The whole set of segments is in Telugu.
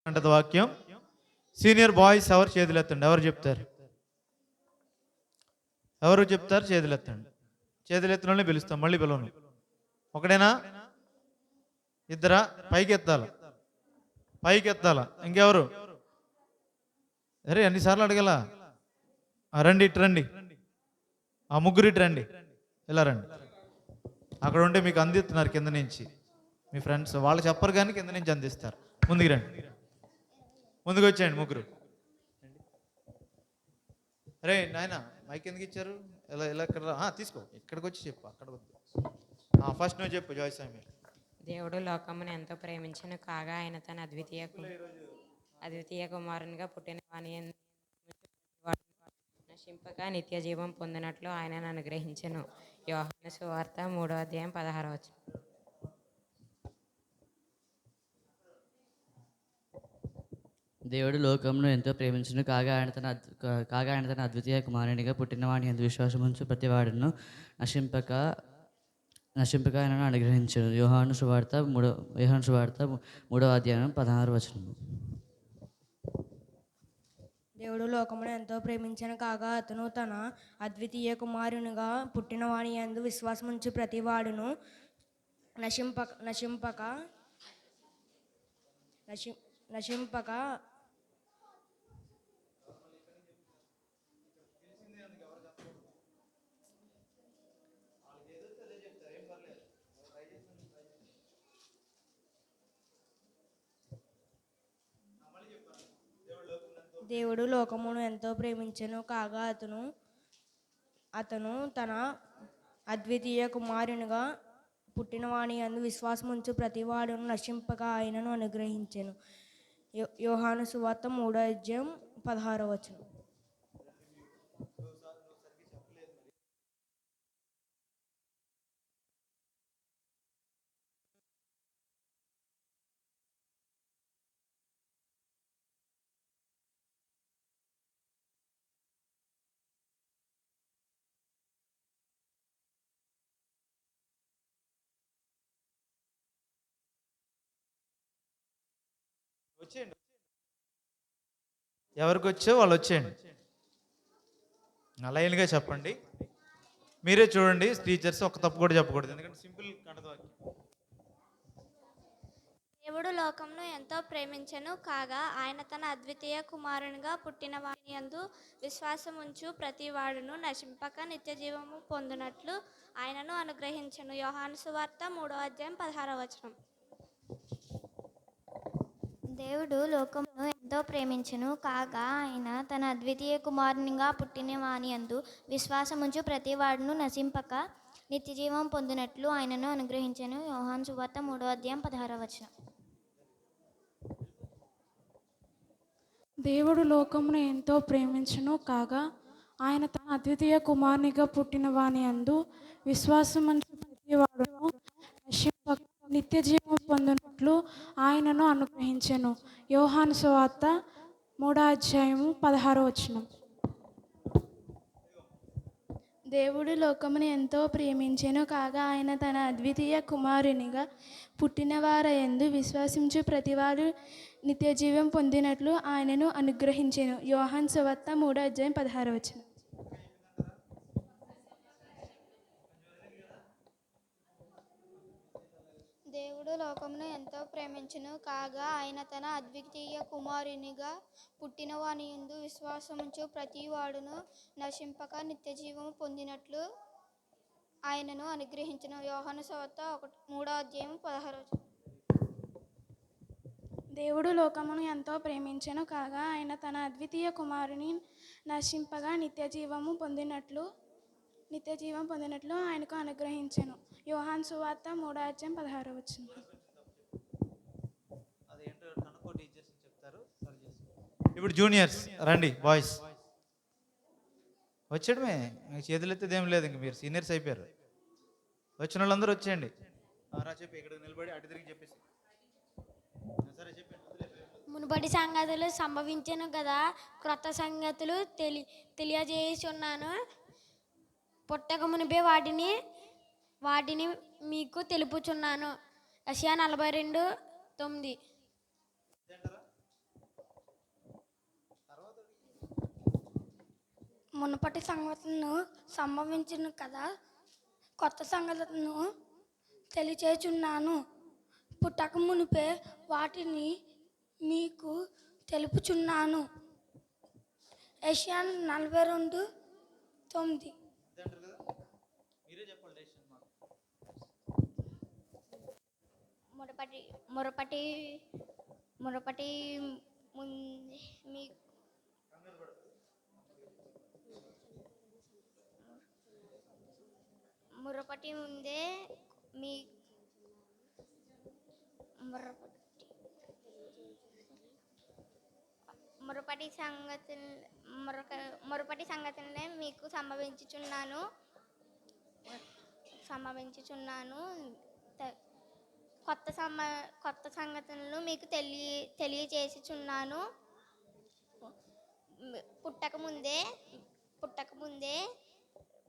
అంటది వాక్యం. సీనియర్ బాయ్స్ ఎవరు చేతులు ఎత్తండి, ఎవరు చెప్తారు, ఎవరు చెప్తారు చేతులు ఎత్తండి. చేతులు ఎత్తిన వాళ్ళని పిలుస్తాం, మళ్ళీ పిలవను. ఒకడేనా, ఇద్దరా? పైకి ఎత్తాల, పైకి ఎత్తాల. ఇంకెవరు? అరే అన్నిసార్లు అడగల. రండి ఇటు రండి, ఆ ముగ్గురు ఇటు రండి, ఇలా రండి. అక్కడ ఉంటే మీకు అందిస్తున్నారు కింద నుంచి మీ ఫ్రెండ్స్, వాళ్ళు చెప్పరు కానీ కింద నుంచి అందిస్తారు. ముందుకు రండి, ముందుకు వచ్చేయండి ముగ్గురు. అరే నాయన మైక్ ఎందుకు ఇచ్చారు? ఇలా ఇలా ఇక్కడ తీసుకో, ఇక్కడికి వచ్చి చెప్పు, అక్కడ వద్దు. ఫస్ట్ నువ్వు చెప్పు జాయ్ సామి. దేవుడు లోకమును ఎంతో ప్రేమించిన కాగా ఆయన తన అద్వితీయ కుమారునిగా పుట్టిన వాని నశింపక నిత్య జీవం పొందినట్లు ఆయనను అనుగ్రహించెను. యోహాను సువార్త 3:16. దేవుడు లోకమును ఎంతో ప్రేమించును కాగా ఆయన తన అద్వితీయ కుమారునిగా పుట్టిన వాని యందు విశ్వాసముంచు ప్రతివాడును నశింపక ఆయనను అనుగ్రహించను. యోహాను సువార్త 3:16. దేవుడు లోకమును ఎంతో ప్రేమించిన కాగా అతను తన అద్వితీయ కుమారునిగా పుట్టిన వాని యందు విశ్వాసముంచు ప్రతివాడును నశింపక దేవుడు లోకమును ఎంతో ప్రేమించెను కాగా అతను తన అద్వితీయ కుమారునిగా పుట్టిన వాని యందు విశ్వాసముంచు ప్రతివాడును నశింపక ఆయనను అనుగ్రహించెను. యోహాను సువార్త 3:16. వచ్చేయండి, ఎవరికి వచ్చో వాళ్ళు వచ్చేయండి. లైన్గా చెప్పండి, మీరే చూడండి. టీచర్స్ ఒక తప్పు కూడా చెప్పకూడదు, ఎందుకంటే సింపుల్ కంటది వాక్యం. దేవుడు లోకమును ఎంతో ప్రేమించెను కాగా ఆయన తన అద్వితీయ కుమారునిగా పుట్టిన వాని యందు విశ్వాసముంచు ప్రతివాడును నశింపక నిత్య జీవము పొందునట్లు ఆయనను అనుగ్రహించెను. యోహాను సువార్త 3:16. దేవుడు లోకమును ఎంతో ప్రేమించెను కాగా ఆయన తన అద్వితీయ కుమారునిగా పుట్టిన వాని యందు విశ్వాసముంచు ప్రతివాడును నశింపక నిత్యజీవం పొందినట్లు ఆయనను అనుగ్రహించెను. యోహాను సువార్త 3:16. దేవుడు లోకమును ఎంతో ప్రేమించెను కాగా ఆయన తన అద్వితీయ కుమారునిగా పుట్టిన వాని యందు విశ్వాసముంచు ప్రతివాడును నశింపక నిత్య జీవం పొందినట్లు ఆయనను అనుగ్రహించెను. యోహాను సువార్త 3:16. దేవుడు లోకమును ఎంతో ప్రేమించెను కాగా ఆయన తన అద్వితీయ కుమారునిగా పుట్టిన వారయందు విశ్వాసించు ప్రతివాడు నిత్య జీవం పొందినట్లు ఆయనను అనుగ్రహించెను. యోహాను సువార్త 3:16. దేవుడు లోకమును ఎంతో ప్రేమించెను కాగా ఆయన తన అద్వితీయ కుమారునిగా పుట్టిన వాని యందు విశ్వాసముంచు ప్రతివాడును నశింపక నిత్య జీవము పొందినట్లు ఆయనను అనుగ్రహించెను. యోహాను సువార్త 3:16. దేవుడు లోకమును ఎంతో ప్రేమించెను కాగా ఆయన తన అద్వితీయ కుమారుని నశింపగా నిత్య జీవం పొందినట్లు ఆయనకు అనుగ్రహించెను. యోహాను సువార్త 3:16. ఇప్పుడు జూనియర్స్ రండి, బాయ్స్ వచ్చేయడమే, చేతులు ఎత్తేది ఏం లేదు. ఇంక మీరు సీనియర్స్ అయిపోయారు. వచ్చిన వాళ్ళందరూ వచ్చేయండి. చెప్పి ఇక్కడ నిలబడి అటు తిరిగి చెప్పేసి. సరే చెప్పండి. మునుపటి సంగతులు సంభవించను కదా, క్రొత్త సంగతులు తెలియజేయుచున్నాను. పుట్టక మునిపే వాటిని మీకు తెలుపుచున్నాను. యెషయా 42:9. మునుపటి సంగతులను సంభవించిన కదా కొత్త సంగతులను తెలియచేయుచున్నాను. పుట్టక మునిపే వాటిని మీకు తెలుపుచున్నాను. యెషయా 42:9. మురపటి ముందే మీ మురపటి ముందే మీ మురపటి సంగతులనే మీకు సంభవించుచున్నాను. కొత్త సంగతులను మీకు తెలియజేసుచున్నాను.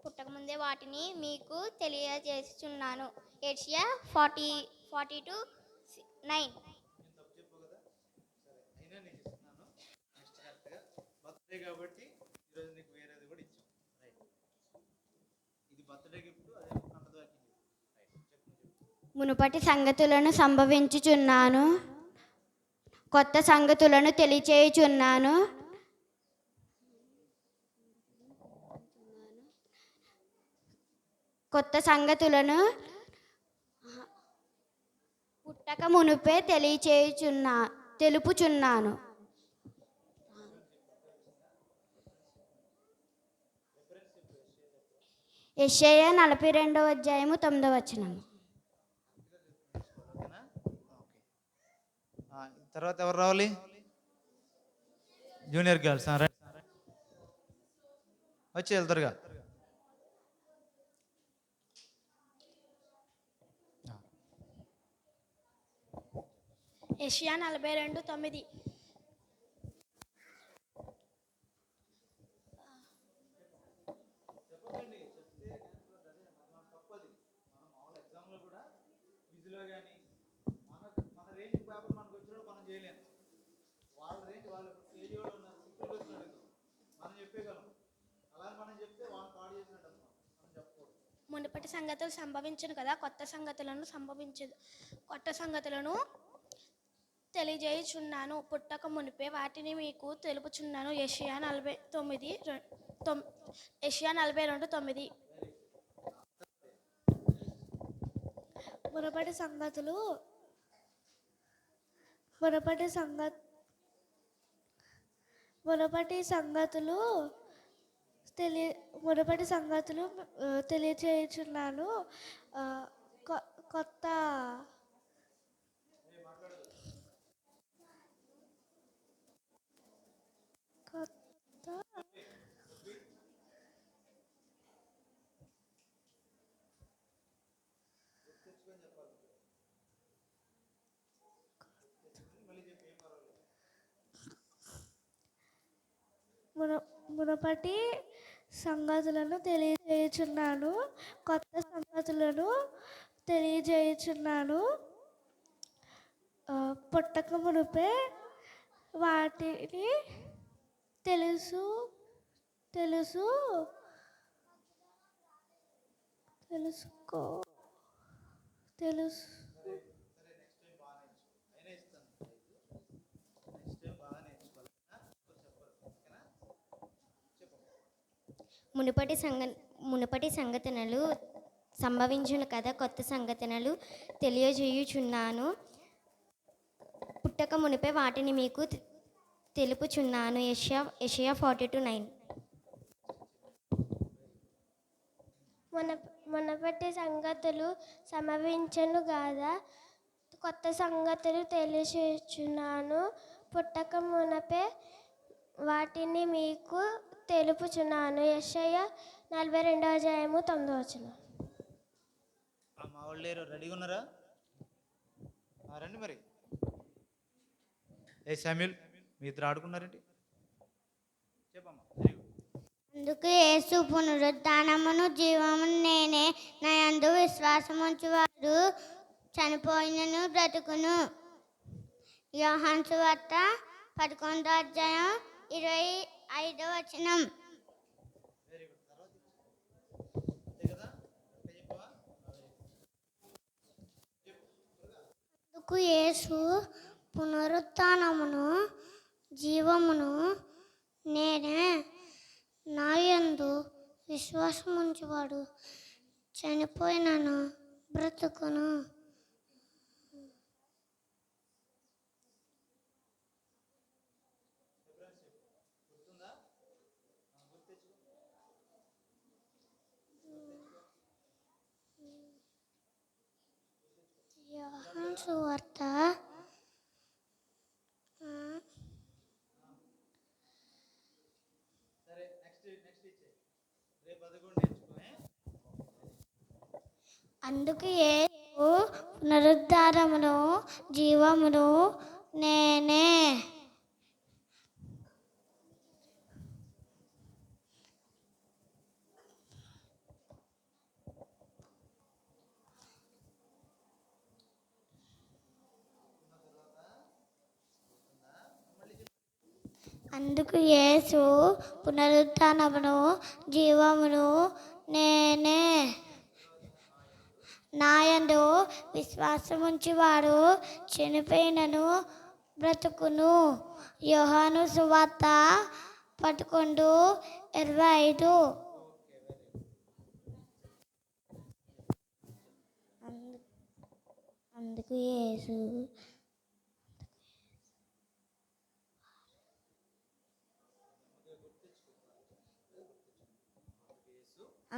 పుట్టకముందే వాటిని మీకు తెలియజేసుచున్నాను. యెషయా 42:9. బర్త్డే కాబట్టి ఈరోజు నీకు వేరేది కూడా ఇచ్చాం. రైట్, ఇది బర్త్డే గిఫ్ట్. అదే మునుపటి సంగతులను సంభవించుచున్నాను, కొత్త సంగతులను తెలియచేయుచున్నాను. కొత్త సంగతులను పుట్టక మునుపే తెలుపుచున్నాను. యెషయా 42:9. తర్వాత ఎవరు రావాలి? జూనియర్ గర్ల్స్ వచ్చి వెళ్తారుగా. యెషయా 42:9. మునుపటి సంగతులు సంభవించను కదా కొత్త సంగతులను తెలియజేయుచున్నాను. పుట్టక మునిపే వాటిని మీకు తెలుపుచున్నాను. యెషయా 42:9. మునుపటి సంగతులు తెలియచేయుచున్నాను. కొత్త మునుపటి సంగతులను తెలియజేయుచున్నాను, కొత్త సంగతులను తెలియజేయుచున్నాను. పుట్టక మునుపే వాటిని తెలుసుకో మునుపటి సంగతులు సంభవించును కదా కొత్త సంగతులు తెలియజేయుచున్నాను. పుట్టక మునిపే వాటిని మీకు తెలుపుచున్నాను. యెషయా 42:9. మునపటి సంగతులు సంభవించును కదా కొత్త సంగతులు తెలియచేయుచున్నాను. పుట్టక మునపే వాటిని మీకు తెలుపుచున్నాను. యెషయా 42:9. మా వాళ్ళు లేరు, రెడీగా ఉన్నారా? రండి మరి. ఏ శామ్యూల్, మీ ఇద్దరు ఆడుకున్నారేంటి? చెప్పమ్మా. అందుకు యేసు పునరుద్ధానమును జీవమును నేనే, నా యందు విశ్వాసముంచువాడు చనిపోయినను బ్రతుకును. యోహాను సువార్త 11:25. అందుకు యేసు పునరుత్థానమును జీవమును నేనే, నా యందు విశ్వాసముంచువాడు చనిపోయినను బ్రతుకును. యోహాను సువార్త 11 అందుకు యేసు పునరుద్ధారమును జీవమును నేనే. అందుకు యేసు పునరుత్థానమును జీవమును నేనే, నాయందు విశ్వాసముంచువాడు చనిపోయినను బ్రతుకును. యోహాను సువార్త 11:25.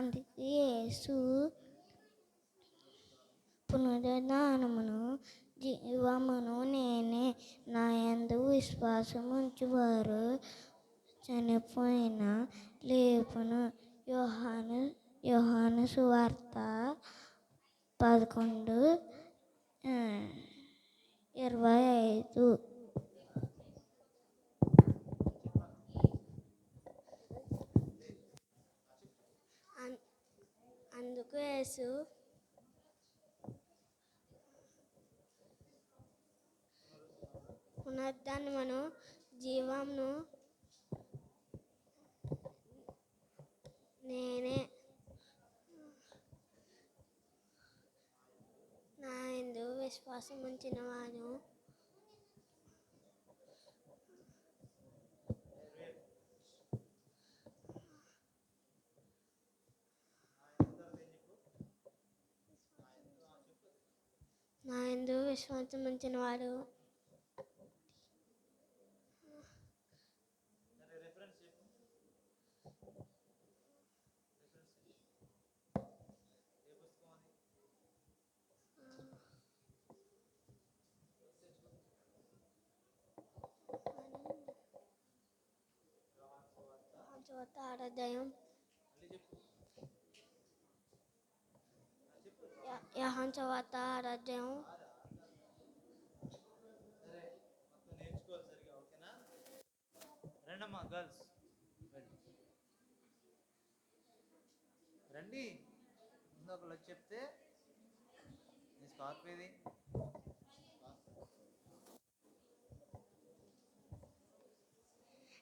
అందుకు యేసు పునరుద్ధానమును జీవమును నేనే, నాయందు విశ్వాసముంచువారు చనిపోయిన లేపును. యోహాను సువార్త 11:25. అందుకు యేసు పునరుద్ధానమును జీవమును నేనే, నా యందు విశ్వాసముంచిన వాడు యోహాను సువార్త 6 నేర్చుకోవాలి సరిగా, ఓకేనా? రండమ్మా గర్ల్స్, రండి. ముందు ఒకళ్ళు వచ్చి చెప్తే నీ స్కార్ప్ ఏది?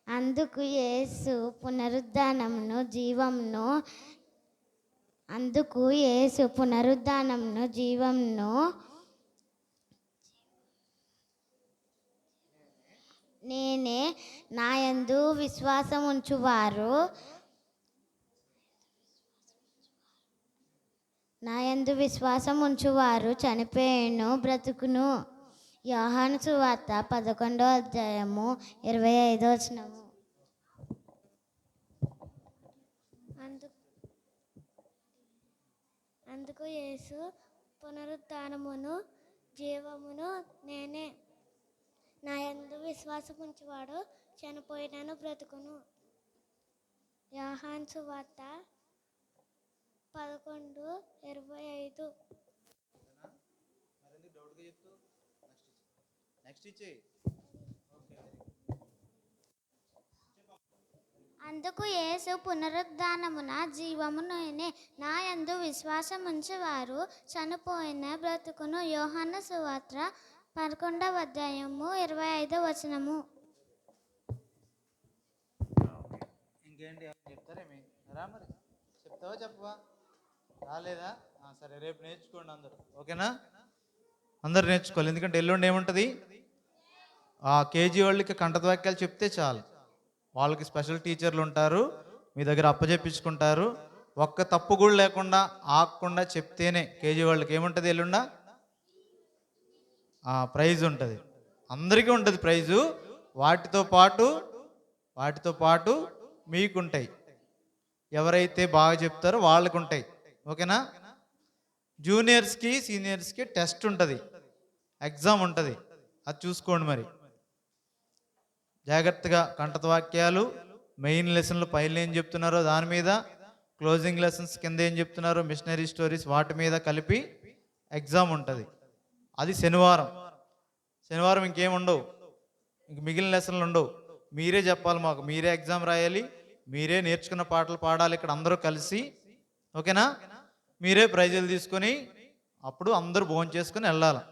అందుకు యేసు పునరుద్ధానమును జీవమును నేనే, నాయందు విశ్వాసముంచువారు చనిపోయిన బ్రతుకును. యోహాను సువార్త 11:25. అందుకు యేసు పునరుత్థానమును జీవమును నేనే, నాయందు విశ్వాసముంచువాడు చనిపోయినను బ్రతుకును. యోహాను సువార్త 11:25. మరెందుకు డౌట్గా చెప్తూ నెక్స్ట్ ఇచ్చే. అందుకు యేసు పునరుద్ధానమున జీవము నేనే, నాయందు విశ్వాసముంచువారు చనిపోయిన బ్రతుకును. యోహాను సువార్త 11:25. ఇంకేంటి చెప్తారేమి? రా మరి, చెప్తావా చెప్పవా? రాలేదా? సరే, రేపు నేర్చుకోండి అందరూ, ఓకేనా? అందరు నేర్చుకోవాలి. ఎందుకంటే ఎల్లుండి ఏముంటుంది, ఆ కేజీ వాళ్ళకి కంటత వాక్యాలు చెప్తే చాలు. వాళ్ళకి స్పెషల్ టీచర్లు ఉంటారు, మీ దగ్గర అప్పచెప్పించుకుంటారు. ఒక్క తప్పు కూడా లేకుండా ఆగకుండా చెప్తేనే కేజీ వాళ్ళకి ఏముంటుంది, ఎల్లుండా ప్రైజ్ ఉంటుంది. అందరికీ ఉంటుంది ప్రైజు. వాటితో పాటు మీకుంటాయి. ఎవరైతే బాగా చెప్తారో వాళ్ళకు ఉంటాయి. ఓకేనా? జూనియర్స్కి సీనియర్స్కి టెస్ట్ ఉంటుంది, ఎగ్జామ్ ఉంటుంది. అది చూసుకోండి. మరి జాగ్రత్తగా కంటత వాక్యాలు, మెయిన్ లెసన్లు పైన ఏం చెప్తున్నారో దాని మీద, క్లోజింగ్ లెసన్స్ కింద ఏం చెప్తున్నారో మిషనరీ స్టోరీస్ వాటి మీద కలిపి ఎగ్జామ్ ఉంటుంది. అది శనివారం ఇంకేం ఉండవు, ఇంక మిగిలిన లెసన్లు ఉండవు. మీరే చెప్పాలి మాకు, మీరే ఎగ్జామ్ రాయాలి, మీరే నేర్చుకున్న పాటలు పాడాలి ఇక్కడ అందరూ కలిసి. ఓకేనా? మీరే ప్రైజులు తీసుకొని అప్పుడు అందరూ భోజనం చేసుకొని వెళ్ళాలి.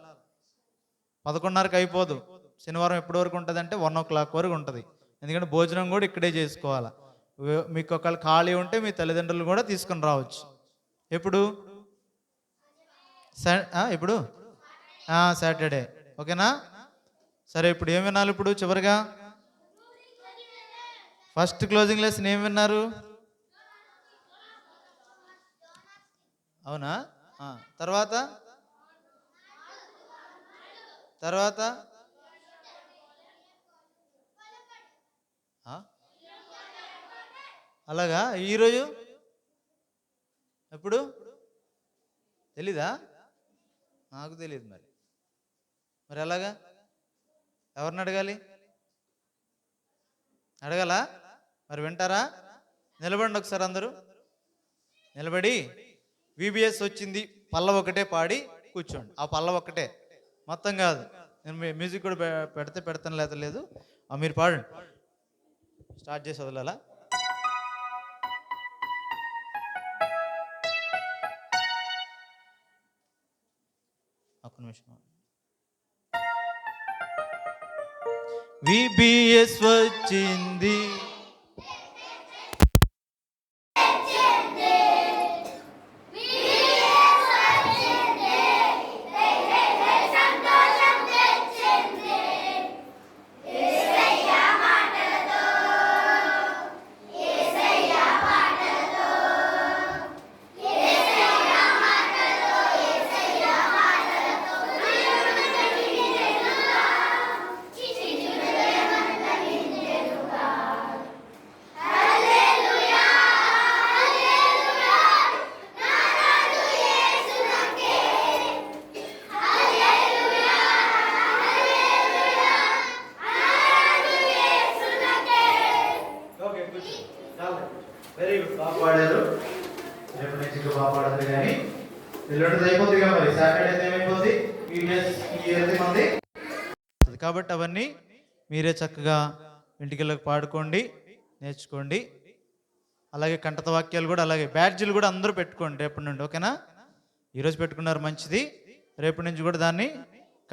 11:30కి అయిపోదు. శనివారం ఎప్పటి వరకు ఉంటుంది అంటే 1 o'clock వరకు ఉంటుంది. ఎందుకంటే భోజనం కూడా ఇక్కడే చేసుకోవాలి. మీకు ఒకళ్ళు ఖాళీ ఉంటే మీ తల్లిదండ్రులు కూడా తీసుకొని రావచ్చు. ఎప్పుడు సాటర్డే. ఓకేనా? సరే, ఇప్పుడు ఏం వినాలి? ఇప్పుడు చివరిగా ఫస్ట్ క్లోజింగ్ లెసన్ ఏం విన్నారు? అవునా? తర్వాత అలాగా. ఈరోజు ఎప్పుడు తెలీదా? నాకు తెలియదు. మరి ఎలాగా? ఎవరిని అడగాలి? అడగాలా? మరి వింటారా? నిలబడండి ఒకసారి, అందరూ నిలబడి విబిఎస్ వచ్చింది పల్లవ ఒకటే పాడి కూర్చోండి. ఆ పల్లవ ఒక్కటే, మొత్తం కాదు. నేను మ్యూజిక్ కూడా పెడతాను, లేదు మీరు పాడండి. స్టార్ట్ చేసి వదలాలా? ఒక్క నిమిషం. విబిఎస్ వచ్చింది, వెరీ గుడ్, బాగా పాడారు. రేపు నుంచి ఇంకా బాగా పాడతారు. కానీ ఎల్లుండి అయిపోతుంది కదా, మరి సాటర్డే ఏమైపోతుంది, కాబట్టి అవన్నీ మీరే చక్కగా ఇంటికి పాడుకోండి, నేర్చుకోండి. అలాగే కంటత వాక్యాలు కూడా, అలాగే బ్యాడ్జీలు కూడా అందరూ పెట్టుకోండి రేపటి నుండి. ఓకేనా? ఈరోజు పెట్టుకున్నారు మంచిది, రేపటి నుంచి కూడా దాన్ని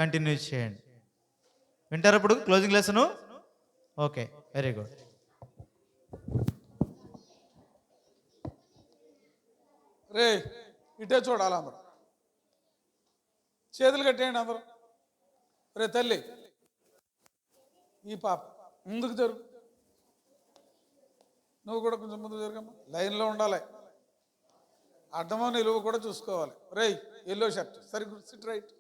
కంటిన్యూ చేయండి. వింటారు ఇప్పుడు closing lesson? Okay, very good. రే ఇటే చూడాలి అందరూ, చేతులు కట్టేయండి అందరూ. రే తల్లి, ఈ పాప ముందుకు జరుగు, నువ్వు కూడా కొంచెం ముందు జరగమ్మా. లైన్లో ఉండాలి, అడ్డమో నిలువు కూడా చూసుకోవాలి. రే ఎల్లో షర్ట్, సరిగ్గా సిట్ రైట్.